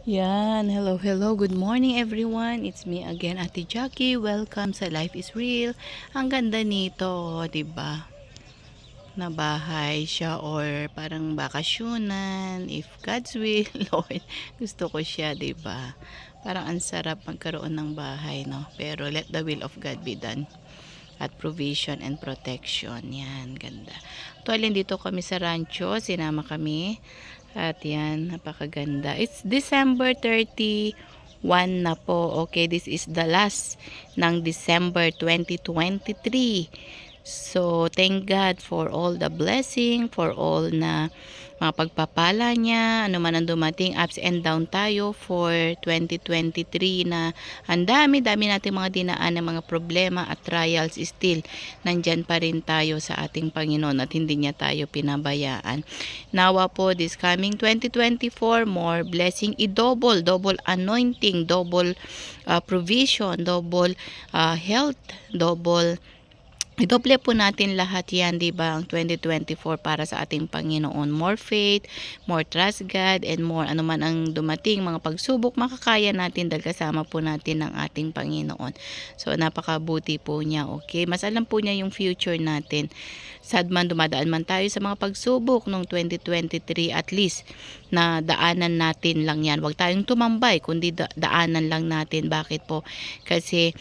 Yan, hello, hello, good morning everyone. It's me again, Ate Jackie. Welcome sa Life is Real. Ang ganda nito, 'di ba? Na bahay siya or parang bakasyonan, if God's will, Lord. Gusto ko siya, 'di ba? Parang ang sarap magkaroon ng bahay, no? Pero let the will of God be done. At provision and protection. Yan, ganda. Actually, dito kami sa rancho. Sinama kami. At yan, napakaganda. It's December 31 na po. Okay, this is the last ng December 2023. So, thank God for all the blessing, for all na mga pagpapala niya, ano man ang dumating, ups and down tayo for 2023 na ang dami-dami natin mga dinaan ng mga problema at trials still. Nandyan pa rin tayo sa ating Panginoon at hindi niya tayo pinabayaan. Nawa po this coming 2024, more blessing, i-double, double anointing, double provision, double health, double idoble po natin lahat yan, di ba, ang 2024 para sa ating Panginoon. More faith, more trust God, and more ano man ang dumating, mga pagsubok, makakaya natin dahil kasama po natin ang ating Panginoon. So, napakabuti po niya, okay? Mas alam po niya yung future natin. Sad man, dumadaan man tayo sa mga pagsubok noong 2023, at least, na daanan natin lang yan. Huwag tayong tumambay, kundi daanan lang natin. Bakit po? Kasi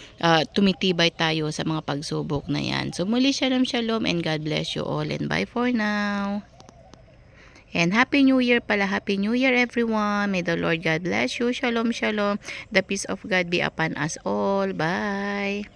tumitibay tayo sa mga pagsubok na yan. So muli, shalom shalom and God bless you all and bye for now. And Happy New Year pala. Happy New Year everyone. May the Lord God bless you. Shalom shalom. The peace of God be upon us all. Bye.